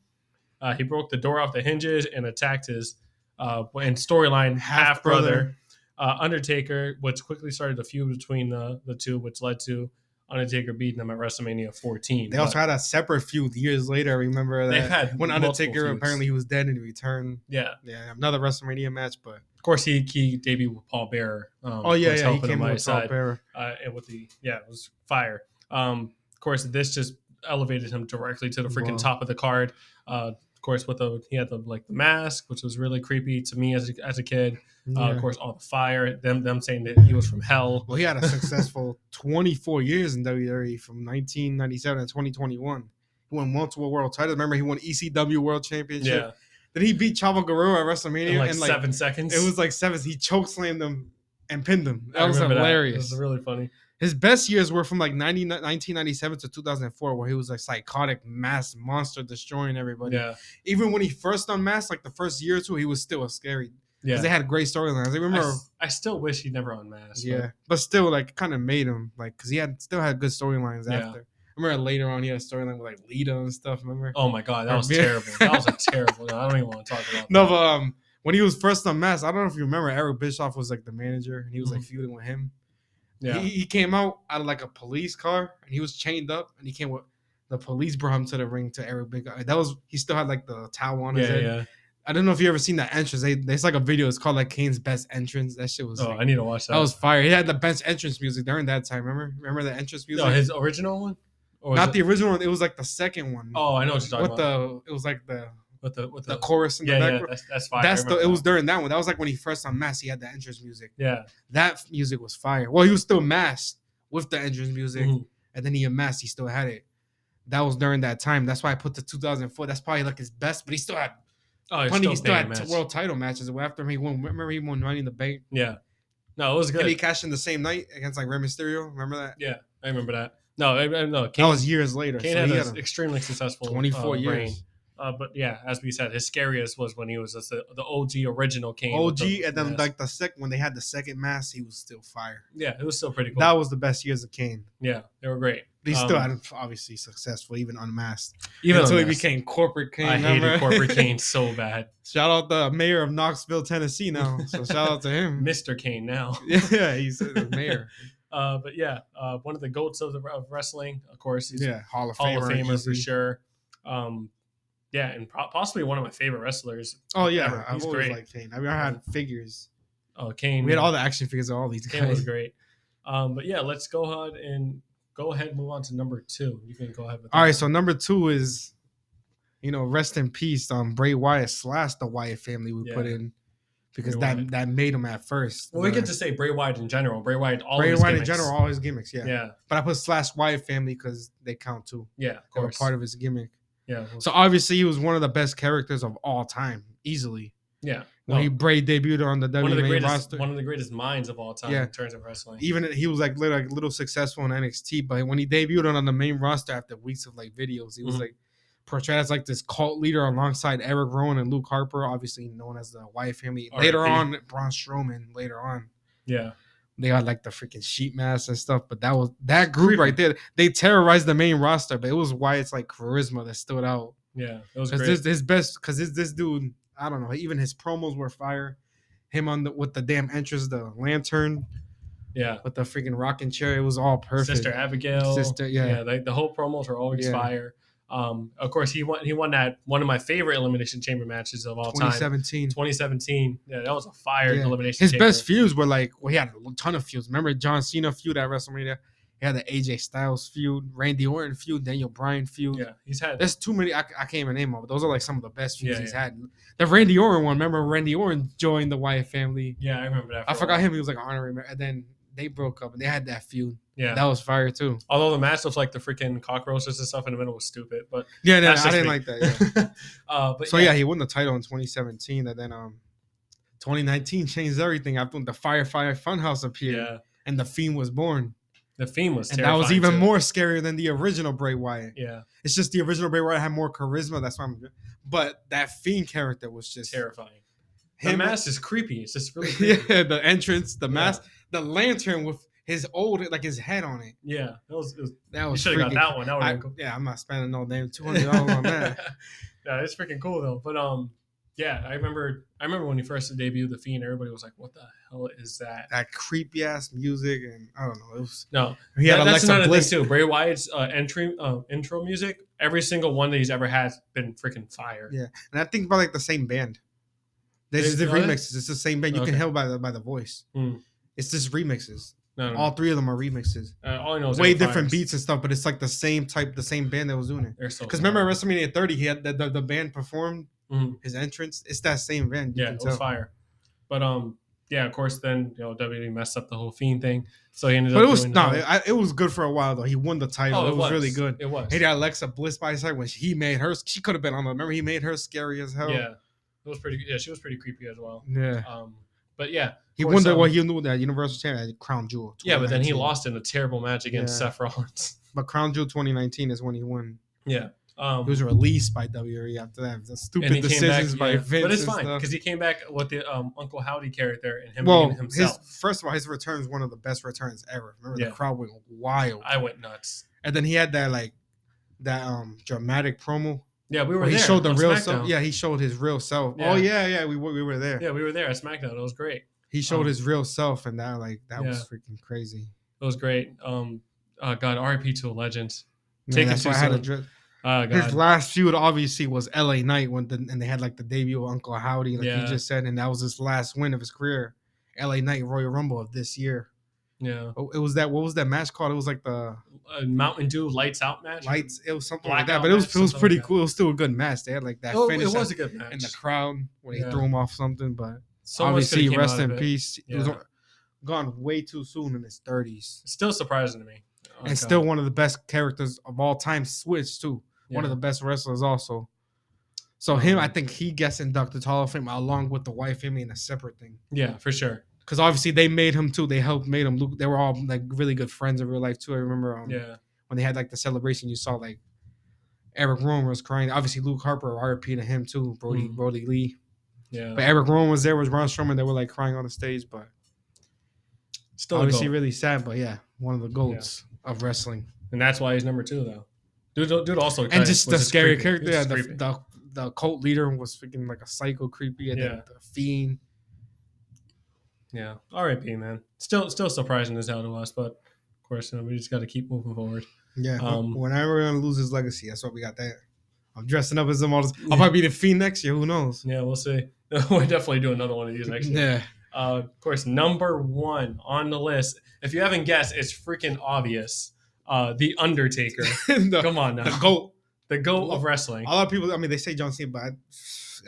He broke the door off the hinges and attacked his storyline half brother Undertaker, which quickly started a feud between the two, which led to Undertaker beating them at WrestleMania 14. They also had a separate feud years later. I remember that when Undertaker apparently he was dead and he returned. Yeah, another WrestleMania match. But of course he debuted with Paul Bearer. He came with Paul Bearer. And with it was fire. Of course, this just elevated him directly to the freaking top of the card. Of course, he had the mask, which was really creepy to me as a kid. Of course, all the fire, them saying that he was from hell. Well, he had a successful 24 years in WWE from 1997 to 2021. He won multiple world titles. Remember, he won ECW World Championship. Yeah. Then he beat Chavo Guerrero at WrestleMania in 7 seconds. It was like 7. He chokeslammed him and pinned him. That was hilarious. That was really funny. His best years were from like 1997 to 2004, where he was like psychotic mass monster destroying everybody. Yeah. Even when he first unmasked, like the first year or two, he was still a scary. Because they had great storylines. I remember. I still wish he never unmasked. Yeah, but still, like, kind of made him like because he still had good storylines after. I remember later on he had a storyline with like Lita and stuff. Remember? Oh my god, that was terrible. That was a terrible. I don't even want to talk about. No, but when he was first unmasked, I don't know if you remember. Eric Bischoff was like the manager, and he was like feuding with him. Yeah, he came out of like a police car, and he was chained up, and he came with the police brought him to the ring to Eric Bischoff. He still had like the towel on his head. Yeah. I don't know if you ever seen that entrance. There's like a video. It's called like Kane's best entrance. That shit was. Oh, I need to watch that. That was fire. He had the best entrance music during that time. Remember the entrance music? No, his original one. Not the original one. It was like the second one. Oh, I know what you're talking about. It was like the with the chorus in the background. Yeah, that's fire. It was during that one. That was like when he first unmasked. He had the entrance music. Yeah, that music was fire. Well, he was still masked with the entrance music, and then he unmasked. He still had it. That was during that time. That's why I put the 2004. That's probably like his best, but he still had. He still had world title matches. After him, he won. Remember, he won Money in the Bank. Yeah, no, it was good. And he cashed in the same night against like Rey Mysterio. Remember that? Yeah, I remember that. No, Kane, that was years later. Kane had an extremely successful 24 years. Reign. But yeah, as we said, his scariest was when he was the OG original Kane. And then like the second when they had the second mask, he was still fire. Yeah, it was still pretty cool. That was the best years of Kane. Yeah, they were great. He still had obviously successful, even unmasked. Until he became corporate Kane. I hated corporate Kane so bad. Shout out the mayor of Knoxville, Tennessee now. So shout out to him. Mr. Kane now. Yeah, he's the mayor. But yeah, one of the goats of wrestling, of course. He's Hall of Famer for sure. Yeah, and possibly one of my favorite wrestlers. Oh yeah, I've always liked Kane. I mean, I had figures. Oh, Kane. We had all the action figures of all these guys. Kane was great. But yeah, let's go ahead and move on to number 2. You can go ahead with that. All right, so number 2 is, rest in peace, Bray Wyatt / the Wyatt family we put in. because Bray Wyatt. that made him at first. Well, we get to say Bray Wyatt in general. Bray Wyatt, all Bray his Wyatt gimmicks. in general, all his gimmicks, yeah. Yeah. But I put / Wyatt family because they count too. Yeah, of They were course. part of his gimmick. Yeah. So obviously he was one of the best characters of all time, easily. Yeah. When Bray debuted on the WWE roster. One of the greatest minds of all time in terms of wrestling. Even he was like little successful in NXT, but when he debuted on the main roster after weeks of like videos, he was like portrayed as like this cult leader alongside Eric Rowan and Luke Harper, obviously known as the Wyatt family. Later on, Braun Strowman. Later on, yeah, they had like the freaking sheet masks and stuff. But that group right there, they terrorized the main roster. But it was Wyatt's like charisma that stood out. Yeah, it was great. His best, because this dude, I don't know, even his promos were fire. Him with the damn entrance, the lantern. Yeah. With the freaking rocking chair. It was all perfect. Sister Abigail. The whole promos were always fire. Of course, he won that one of my favorite Elimination Chamber matches of all time. 2017. Yeah, that was a fire Elimination Chamber. His best feuds were like, he had a ton of feuds. Remember John Cena feud at WrestleMania? He had the AJ Styles feud, Randy Orton feud, Daniel Bryan feud. Yeah, he's had. There's too many. I can't even name them, but those are like some of the best feuds he's had. The Randy Orton one. Remember Randy Orton joined the Wyatt family? Yeah, I remember that. I forgot him. He was like an honorary member, and then they broke up and they had that feud. Yeah, that was fire too. Although the match was like the freaking cockroaches and stuff in the middle was stupid, but I didn't like that. Yeah. But he won the title in 2017, and then 2019 changed everything after the Firefly Funhouse appeared, and the Fiend was born. The Fiend was terrifying. And that was even more scarier than the original Bray Wyatt. Yeah. It's just the original Bray Wyatt had more charisma. That's why but that Fiend character was just terrifying. The mask is creepy. It's just really creepy. Yeah, the entrance, the mask, the lantern with his his head on it. Yeah. That was you should have got that one. That would have been cool. Yeah, I'm not spending no damn $200 on that. Yeah, it's freaking cool though. But yeah, I remember when he first debuted the Fiend, everybody was like, "What the hell is that?" That creepy ass music, and I don't know. It was he had that's another thing too. Bray Wyatt's intro music, every single one that he's ever had has been freaking fire. Yeah, and I think about like the same band. There's just the remixes. It's the same band. You can tell by the voice. It's just remixes. No. All three of them are remixes. All I know is way different beats and stuff, but it's like the same band that was doing it. Because remember at WrestleMania 30, he had the band performed. His entrance, it's that same band. Yeah, it was fire. But yeah, of course, then WWE messed up the whole Fiend thing, so he ended up. But it was good for a while though. He won the title. Oh, it was really good. It was. He had Alexa Bliss by his side when he made her. She could have been on the. Remember, he made her scary as hell. Yeah, it was pretty. Yeah, she was pretty creepy as well. Yeah. But yeah, he won he knew that Universal Champion Crown Jewel. Yeah, but then he lost in a terrible match against Seth Rollins. But Crown Jewel 2019 is when he won. Yeah. He was released by WWE after that. The stupid decisions by Vince. But it's fine because he came back with the Uncle Howdy character and him being himself. First of all, his return is one of the best returns ever. Remember, the crowd went wild. I went nuts. And then he had that dramatic promo. Yeah, we were there. He showed the real self. Yeah, he showed his real self. Yeah. Oh yeah, we were there. Yeah, we were there at SmackDown. It was great. He showed his real self, and that was freaking crazy. It was great. God, RIP to a legend. That's why I had to. His last feud obviously was LA Knight and they had like the debut of Uncle Howdy, like you just said, and that was his last win of his career. LA Knight Royal Rumble of this year. Yeah, it was that. What was that match called? It was like the Mountain Dew Lights Out match. It was something like that, but it was pretty cool. It was still a good match. They had like that finish. It was a good match in the crowd when he threw him off something, but so obviously rest in peace. Yeah. He was gone way too soon in his 30s. Still surprising to me, and still one of the best characters of all time. Switched too. One of the best wrestlers also. So I think he gets inducted to Hall of Fame along with the Wyatt family in a separate thing. Yeah, for sure. Because obviously they made him too. They helped made him. They were all like really good friends in real life too. I remember when they had like the celebration, you saw like Eric Rowan was crying. Obviously Luke Harper, RIP to him too. Brody Lee. Yeah. But Eric Rowan was there with Braun Strowman. They were like crying on the stage, but still obviously really sad. But yeah, one of the goats of wrestling. And that's why he's number 2 though. Dude also and just the scary character. Yeah, the cult leader was freaking like a psycho creepy, and then the Fiend. Yeah, R.I.P. man. Still surprising as hell to us, but of course, we just got to keep moving forward. Yeah, we're never gonna lose his legacy. That's why we got that. I'm dressing up as him all this. I'll probably be the Fiend next year. Who knows? Yeah, we'll see. We'll definitely do another one of these next year. Yeah. Of course, number 1 on the list. If you haven't guessed, it's freaking obvious. The Undertaker. Come on now. The GOAT. The GOAT of wrestling. A lot of people, they say John Cena, but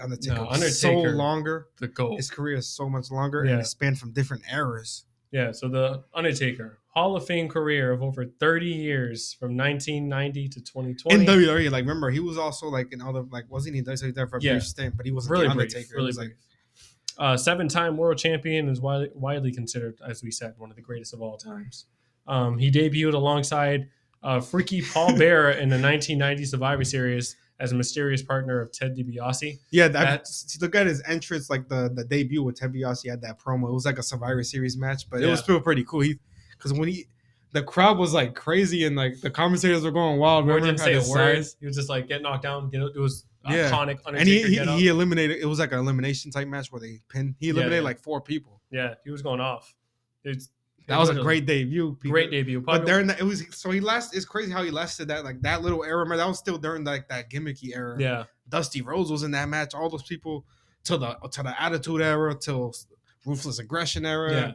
Undertaker No, was so Undertaker, longer. the GOAT. His career is so much longer, and Yeah. it spanned from different eras. Yeah, so the Undertaker, Hall of Fame career of over 30 years from 1990 to 2020. In WWE, like remember, he was also like in other like wasn't he there for a Yeah. brief stint, but he wasn't Really the brief, Undertaker. really it was brief. like 7-time world champion is widely considered, as we said, one of the greatest of all times. He debuted alongside Freaky Paul Bearer in the 1990 Survivor Series as a mysterious partner of Ted DiBiase. Yeah, look at his entrance, like the debut with Ted DiBiase had that promo. It was like a Survivor Series match, but it was still pretty cool. Because when the crowd was like crazy and like the commentators were going wild. Moore didn't say a word. He was just like get knocked down. It was iconic Undertaker. And he eliminated. It was like an elimination type match where they pinned. He eliminated like 4 people. Yeah, he was going off. That was a great debut. People. Great debut. But during that, it was so he lasted. It's crazy how he lasted that like that little era. That was still during like that gimmicky era. Yeah, Dusty Rhodes was in that match. All those people to the Attitude Era, till Ruthless Aggression Era. Yeah,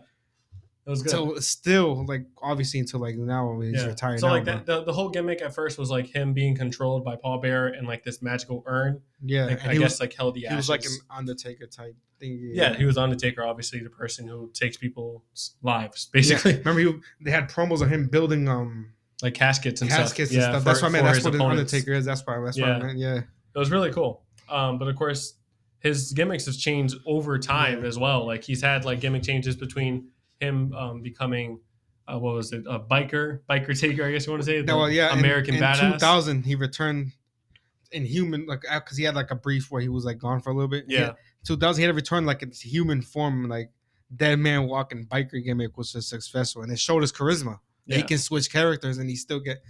it was good. So still like obviously until like now he's retired. So now, like the whole gimmick at first was like him being controlled by Paul Bearer and like this magical urn. Yeah, like, I guess like held the ashes. He was like an Undertaker type thing. Yeah, he was Undertaker, obviously the person who takes people's lives basically. Yeah. Remember they had promos of him building like caskets and stuff. That's what I meant. That's what an Undertaker is. That's what I meant. Yeah, it was really cool. But of course, his gimmicks have changed over time as well. Like he's had like gimmick changes between him becoming what was it, a biker taker, I guess you want to say. American Badass. In 2000, he returned in human, like because he had like a brief where he was like gone for a little bit. Yeah, 2000 he had to return like in human form, like dead man walking biker gimmick was just successful, and it showed his charisma. Yeah. He can switch characters and he still get.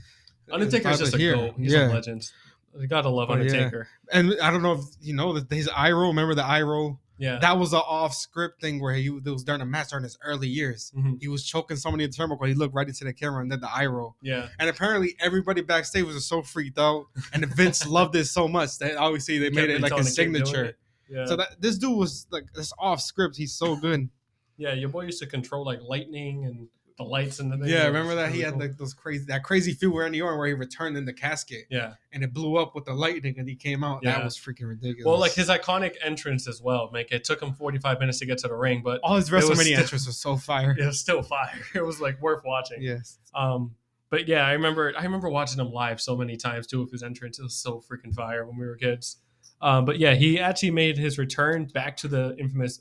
Undertaker's just a GOAT. He's a legend. You gotta love Undertaker. Yeah. And I don't know if you know that his eye roll. Remember the eye roll? Yeah, that was an off-script thing where it was during a match during his early years. Mm-hmm. He was choking somebody in the turnbuckle. He looked right into the camera and did the eye roll. Yeah, and apparently everybody backstage was so freaked out, and Vince loved it so much that obviously they made it like a signature. Yeah. So this dude was like this off-script. He's so good. Yeah, your boy used to control like lightning and the lights and the thing. Yeah, remember that really he had like those crazy feud where Randy Orton where he returned in the casket. Yeah, and it blew up with the lightning and he came out. Yeah. That was freaking ridiculous. Well, like his iconic entrance as well. Like it took him 45 minutes to get to the ring, but all his WrestleMania entrance was so fire. It was still fire. It was like worth watching. Yes. But yeah, I remember watching him live so many times too with his entrance. It was so freaking fire when we were kids. But yeah, he actually made his return back to the infamous,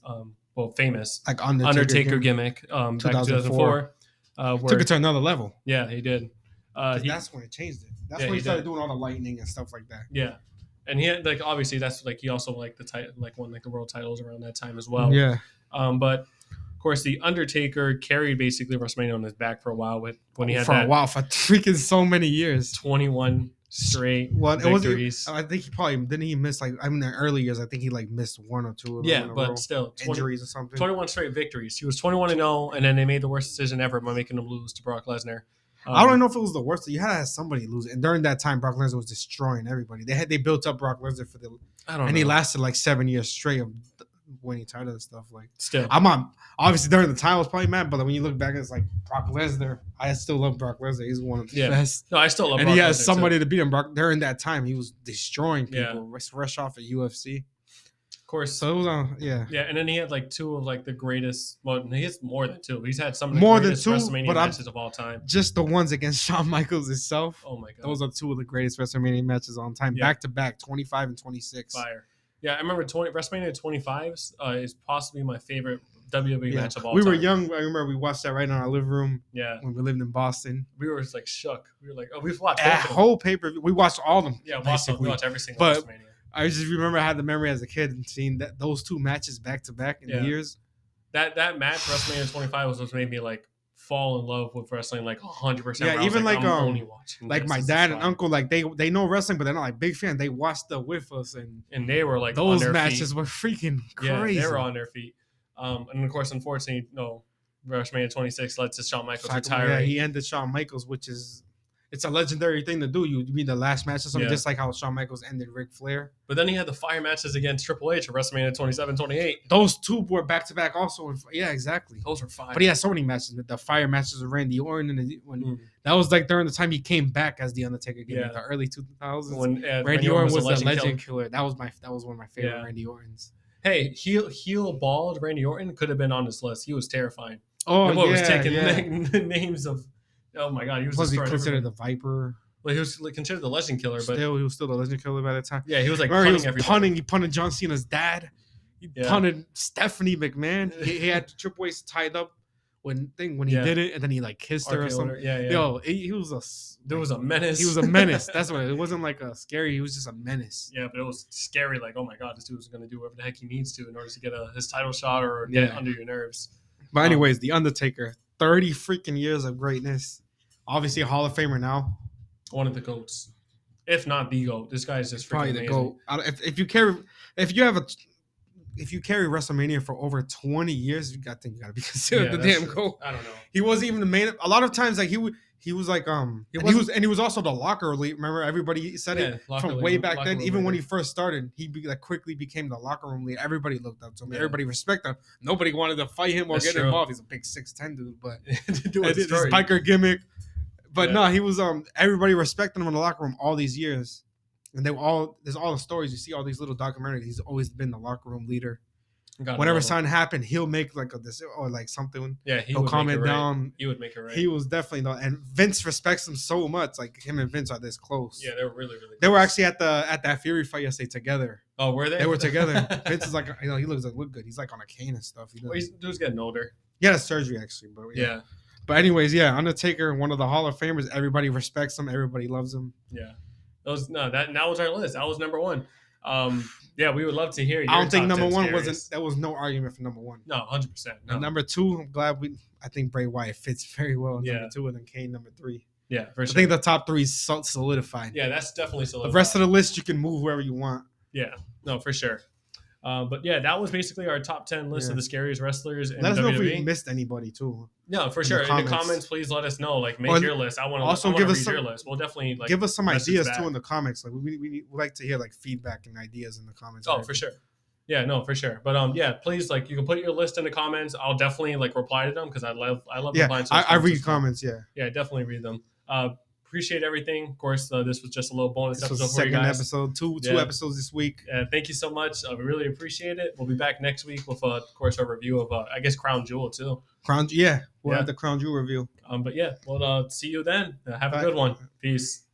famous like Undertaker gimmick back in 2004. Took it to another level. Yeah, he did. That's when it changed it. That's when he started doing all the lightning and stuff like that. Yeah, and he had, like obviously that's like he also like the title, like won like the world titles around that time as well. Yeah. But of course, the Undertaker carried basically WrestleMania on his back for a while when he had for freaking so many years, 21 straight victories. I think he probably didn't he miss like in the early years. I think he like missed 1 or 2 of them. Yeah, but still injuries or something. 21 straight victories. He was 21-0, and then they made the worst decision ever by making him lose to Brock Lesnar. I don't know if it was the worst. You had to have somebody lose it. And during that time, Brock Lesnar was destroying everybody. They built up Brock Lesnar for he lasted like 7 years straight of winning titles and stuff. Like still, I'm on. Obviously, during the time, I was probably mad, but when you look back, it's like Brock Lesnar. I still love Brock Lesnar. He's one of the best. No, I still love. And Brock he has Lesnar somebody too. to beat him. Brock during that time, he was destroying people. Fresh off at UFC. Of course. So it was Yeah, and then he had like 2 of like the greatest. Well, he has more than 2. He's had some of the greatest WrestleMania matches of all time. Just the ones against Shawn Michaels itself. Oh my god, those are 2 of the greatest WrestleMania matches on time, back to back, 25 and 26. Fire. Yeah, I remember WrestleMania 25 is possibly my favorite WWE match of all time. We were young. I remember we watched that right in our living room. Yeah, when we lived in Boston, we were just like shook. We were like, "Oh, we've watched whole pay-per-view. We watched all of them. Yeah, we watched every single WrestleMania." I just remember I had the memory as a kid and seeing those 2 matches back to back in the years. That match, WrestleMania 25, was what made me like fall in love with wrestling like 100%. Yeah, even like only watching like my dad and uncle, like they know wrestling, but they're not like big fans. They watched it with us, and they were like those on their matches feet. Were freaking crazy. Yeah, they were on their feet. And of course, unfortunately, WrestleMania 26 led to Shawn Michaels retiring. Yeah, he ended Shawn Michaels, which is it's a legendary thing to do. You mean the last match or something, Yeah. just like how Shawn Michaels ended Ric Flair. But then he had the fire matches against Triple H at WrestleMania 27, 28. Those two were back to back also. Yeah, exactly. Those were fire. But he had so many matches. The fire matches with Randy Orton, and that was like during the time he came back as the Undertaker again, like the early 2000s. When Randy Orton was the legend killer. That was one of my favorite Randy Ortons. Hey, heel bald Randy Orton could have been on this list. He was terrifying. Oh, was taking names of. Oh my god, he was considered the Viper. Well, he was considered the legend killer, but he was still the legend killer by that time. Yeah, he was like punting. He punted John Cena's dad. He punted Stephanie McMahon. he had Triple H tied up when he did it, and then he like kissed her or something. Yo, he was a menace. He was a menace. That's what it wasn't like a scary. He was just a menace. Yeah, but it was scary. Like, oh my god, this dude was gonna do whatever the heck he needs to in order to get his title shot or get under your nerves. But anyways, the Undertaker, 30 freaking years of greatness. Obviously a Hall of Famer now. One of the GOATs, if not the GOAT. This guy is just probably the GOAT. If you carry WrestleMania for over 20 years, I think you gotta be considered the damn GOAT. I don't know. He wasn't even the main. A lot of times, like he was like he was also the locker lead. Remember, everybody said it from way back then. Even when he first started, he quickly became the locker room lead. Everybody looked up to him. Everybody respected him. Nobody wanted to fight him or get involved. He's a big 6'10" dude, but his biker gimmick. But no, he was everybody respected him in the locker room all these years, and there's all the stories. You see all these little documentaries. He's always been the locker room leader. Whenever something happened, he'll make like this or like something. Yeah, he'll comment down. He would make it right. He was definitely and Vince respects him so much. Like him and Vince are this close. Yeah, they were really close. They were actually at that Fury fight yesterday together. Oh, were they? They were together. Vince is like, he look good. He's like on a cane and stuff. Dude's getting older. He had a surgery actually, but yeah. But anyways, Undertaker, one of the Hall of Famers. Everybody respects him. Everybody loves him. Yeah. That was our list. That was number one. We would love to hear. I don't think number one wasn't. There was no argument for number one. No, 100%. No. Number two, I'm glad I think Bray Wyatt fits very well in number two, and then Kane number three. Yeah, for sure. I think the top three is solidified. Yeah, that's definitely solidified. The rest of the list you can move wherever you want. Yeah, no, for sure. But that was basically our top 10 list of the scariest wrestlers in WWE. Let us know if we missed anybody too. No, for sure. In the comments, please let us know. Like, make your list. I want to read your list. We'll definitely give us some ideas too in the comments. Like, we like to hear like feedback and ideas in the comments. Oh, for sure. Yeah, no, for sure. But please, like, you can put your list in the comments. I'll definitely like reply to them because I love replying. I read comments. Yeah, definitely read them. Appreciate everything. Of course, this was just a little bonus episode for you guys. Second episode, two episodes this week. Thank you so much. We really appreciate it. We'll be back next week with, of course, a review of, I guess, Crown Jewel too. We'll have the Crown Jewel review. We'll see you then. Have a good one. Peace.